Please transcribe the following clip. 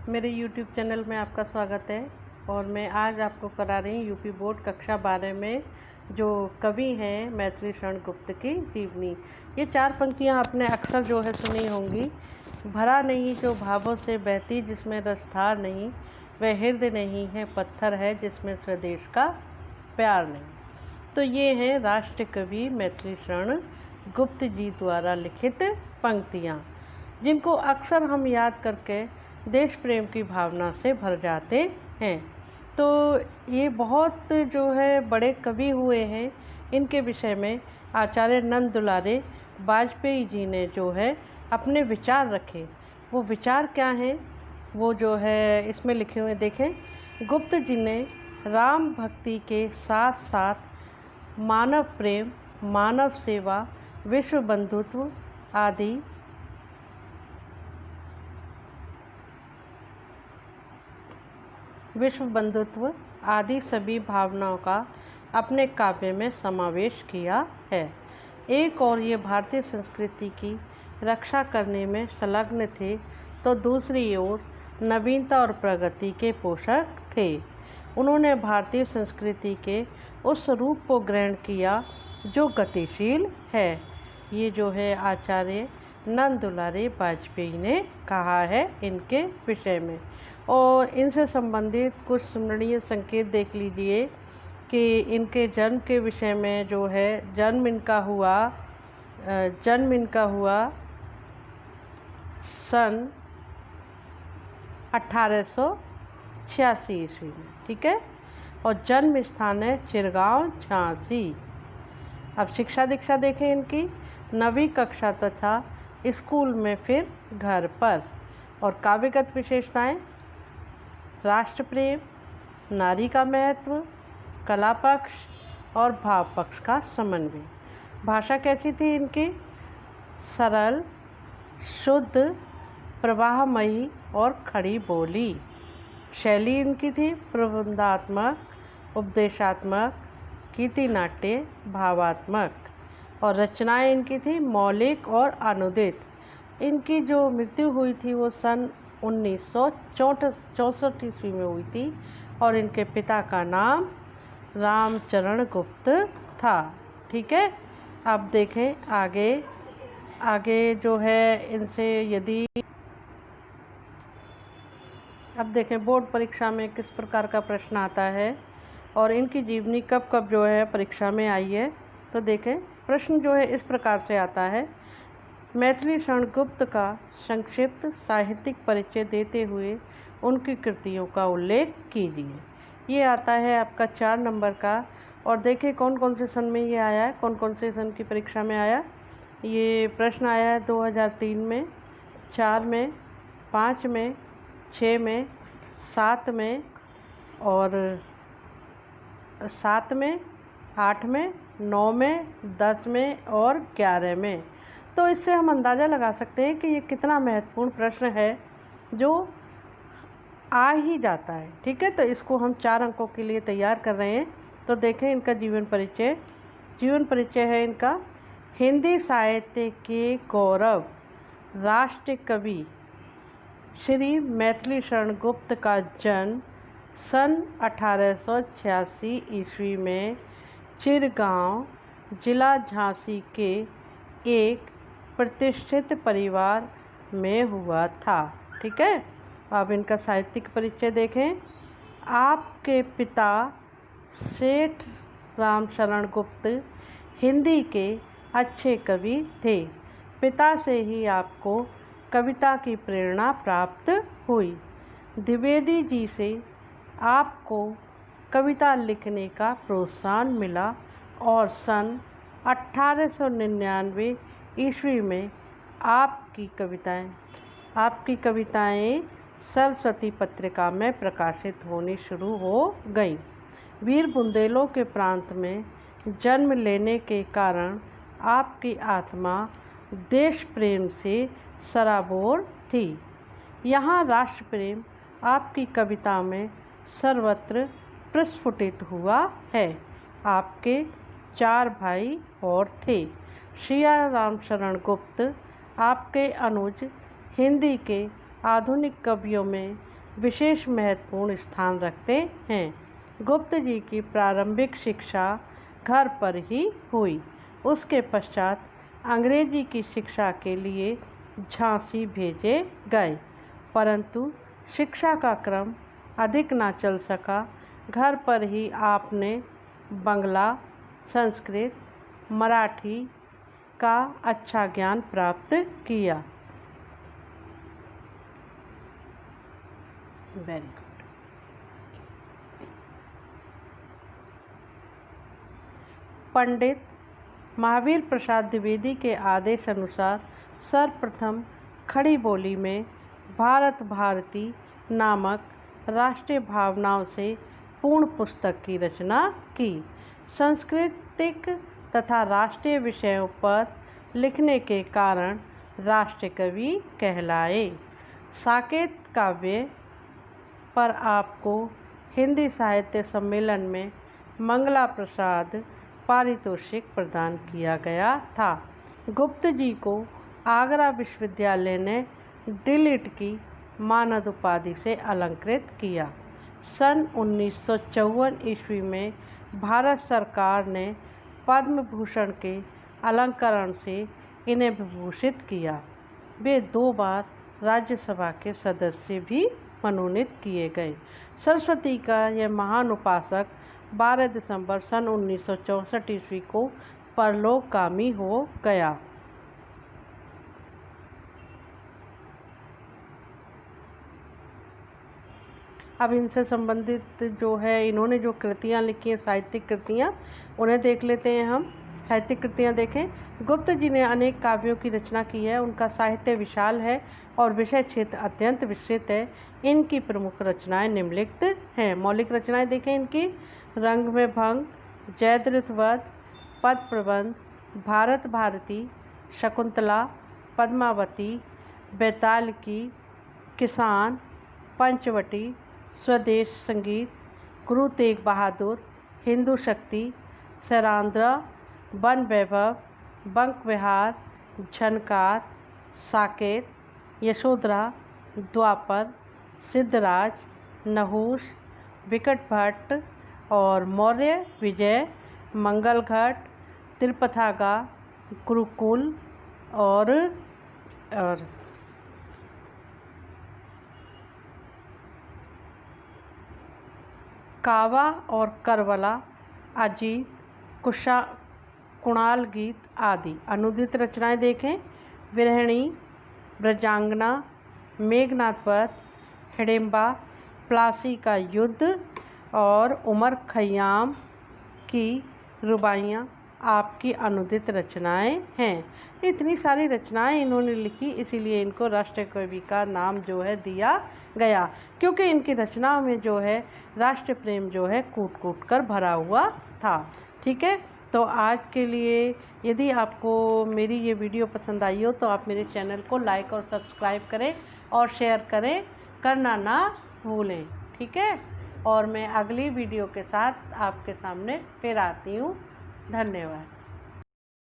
मेरे YouTube channel में आपका स्वागत है। और मैं आज आपको करा रही हूँ यूपी बोर्ड कक्षा 12 में जो कवि हैं मैथिली शरण गुप्त की जीवनी। ये 4 पंक्तियाँ आपने अक्सर जो है सुनी होंगी। भरा नहीं जो भावों से बहती जिसमें रसधार नहीं, वह हृदय नहीं है पत्थर है जिसमें स्वदेश का प्यार नहीं। तो ये हैं राष्ट्र कवि मैथिली शरण गुप्त जी द्वारा लिखित पंक्तियाँ, जिनको अक्सर हम याद करके देश प्रेम की भावना से भर जाते हैं। तो ये बहुत जो है बड़े कवि हुए हैं। इनके विषय में आचार्य नंद दुलारे वाजपेयी जी ने जो है अपने विचार रखे। वो विचार क्या हैं वो जो है इसमें लिखे हुए देखें। गुप्त जी ने राम भक्ति के साथ साथ मानव प्रेम, मानव सेवा, विश्व बंधुत्व आदि सभी भावनाओं का अपने काव्य में समावेश किया है। एक और ये भारतीय संस्कृति की रक्षा करने में संलग्न थे, तो दूसरी ओर नवीनता और प्रगति के पोषक थे। उन्होंने भारतीय संस्कृति के उस रूप को ग्रहण किया जो गतिशील है। ये जो है आचार्य नंद दुलारे वाजपेयी ने कहा है इनके विषय में। और इनसे संबंधित कुछ स्मरणीय संकेत देख लीजिए कि इनके जन्म के विषय में जो है जन्म इनका हुआ सन 1886 ईस्वी में, ठीक है। और जन्म स्थान है चिरगांव, झांसी। अब शिक्षा दीक्षा देखें इनकी, 9वीं कक्षा तथा स्कूल में फिर घर पर। और काव्यगत विशेषताएं, राष्ट्र प्रेम, नारी का महत्व, कला पक्ष और भाव पक्ष का समन्वय। भाषा कैसी थी इनकी? सरल, शुद्ध, प्रवाहमयी और खड़ी बोली। शैली इनकी थी प्रबंधात्मक, उपदेशात्मक, कीर्ति नाट्य, भावात्मक। और रचनाएं इनकी थी मौलिक और अनुदित। इनकी जो मृत्यु हुई थी वो सन 1964 ईस्वी में हुई थी। और इनके पिता का नाम रामचरण गुप्त था, ठीक है। अब देखें आगे जो है इनसे यदि अब देखें बोर्ड परीक्षा में किस प्रकार का प्रश्न आता है और इनकी जीवनी कब कब जो है परीक्षा में आई है। तो देखें प्रश्न जो है इस प्रकार से आता है। मैथिली शरण गुप्त का संक्षिप्त साहित्यिक परिचय देते हुए उनकी कृतियों का उल्लेख कीजिए। ये आता है आपका 4 नंबर का। और देखिए कौन कौन से सन में ये आया है, कौन कौन से सन की परीक्षा में आया। ये प्रश्न आया है 2003 में, 4 में, 5 में, 6 में, 7 में और 8 में, 9 में, 10 में और 11 में। तो इससे हम अंदाज़ा लगा सकते हैं कि ये कितना महत्वपूर्ण प्रश्न है जो आ ही जाता है, ठीक है। तो इसको हम 4 अंकों के लिए तैयार कर रहे हैं। तो देखें इनका जीवन परिचय है इनका। हिंदी साहित्य के गौरव राष्ट्र कवि श्री मैथिली शरण गुप्त का जन्म सन 1886 ईस्वी में चिरगांव, जिला झांसी के एक प्रतिष्ठित परिवार में हुआ था, ठीक है। अब इनका साहित्यिक परिचय देखें। आपके पिता सेठ रामचरण गुप्त हिंदी के अच्छे कवि थे। पिता से ही आपको कविता की प्रेरणा प्राप्त हुई। द्विवेदी जी से आपको कविता लिखने का प्रोत्साहन मिला और सन 1899 ईस्वी में आपकी कविताएं सरस्वती पत्रिका में प्रकाशित होनी शुरू हो गईं। वीर बुंदेलों के प्रांत में जन्म लेने के कारण आपकी आत्मा देश प्रेम से सराबोर थी। यहाँ राष्ट्र प्रेम आपकी कविता में सर्वत्र प्रस्फुटित हुआ है। आपके 4 भाई और थे। श्रिया रामचरण गुप्त आपके अनुज हिंदी के आधुनिक कवियों में विशेष महत्वपूर्ण स्थान रखते हैं। गुप्त जी की प्रारंभिक शिक्षा घर पर ही हुई। उसके पश्चात अंग्रेजी की शिक्षा के लिए झांसी भेजे गए, परंतु शिक्षा का क्रम अधिक ना चल सका। घर पर ही आपने बंगला, संस्कृत, मराठी का अच्छा ज्ञान प्राप्त किया। Very good. पंडित महावीर प्रसाद द्विवेदी के आदेश अनुसार सर्वप्रथम खड़ी बोली में भारत भारती नामक राष्ट्रीय भावनाओं से पूर्ण पुस्तक की रचना की। सांस्कृतिक तथा राष्ट्रीय विषयों पर लिखने के कारण राष्ट्रीय कवि कहलाए। साकेत काव्य पर आपको हिंदी साहित्य सम्मेलन में मंगला प्रसाद पारितोषिक प्रदान किया गया था। गुप्त जी को आगरा विश्वविद्यालय ने डिलिट की मानद उपाधि से अलंकृत किया। सन 1954 ईस्वी में भारत सरकार ने पद्म भूषण के अलंकरण से इन्हें विभूषित किया। वे 2 बार राज्यसभा के सदस्य भी मनोनीत किए गए। सरस्वती का यह महान उपासक 12 दिसंबर सन 1964 ईस्वी को परलोकगामी हो गया। अब इनसे संबंधित जो है इन्होंने जो कृतियाँ लिखी हैं, साहित्यिक कृतियाँ, उन्हें देख लेते हैं हम। साहित्यिक कृतियाँ देखें। गुप्त जी ने अनेक काव्यों की रचना की है। उनका साहित्य विशाल है और विषय क्षेत्र अत्यंत विस्तृत है। इनकी प्रमुख रचनाएं निम्नलिखित हैं। मौलिक रचनाएं देखें इनकी: रंग में भंग, जयद्रथ वध, पद प्रबंध, भारत भारती, शकुंतला, पद्मावती, बैताल की, किसान, पंचवटी, स्वदेश संगीत, गुरु तेग बहादुर, हिंदू शक्ति, सैरांध्र, वन वैभव, बंक विहार, झनकार, साकेत, यशोधरा, द्वापर, सिद्धराज, नहुष, विकट भट्ट और मौर्य, विजय, मंगलघट, त्रिपथागा, गुरुकुल और कावा और करबला, अजीत, कुणाल गीत आदि। अनुदित रचनाएं देखें: विरहिणी, ब्रजांगना, मेघनाथ वध, हिडिंबा, प्लासी का युद्ध और उमर खयाम की रुबाइयाँ आपकी अनुदित रचनाएं हैं। इतनी सारी रचनाएं इन्होंने लिखी, इसीलिए इनको राष्ट्रीय कवि का नाम जो है दिया गया, क्योंकि इनकी रचनाओं में जो है राष्ट्र प्रेम जो है कूट कूट कर भरा हुआ था। ठीक है, तो आज के लिए यदि आपको मेरी ये वीडियो पसंद आई हो तो आप मेरे चैनल को लाइक और सब्सक्राइब करें और शेयर करना ना भूलें। ठीक है, और मैं अगली वीडियो के साथ आपके सामने फिर आती हूँ। धन्यवाद।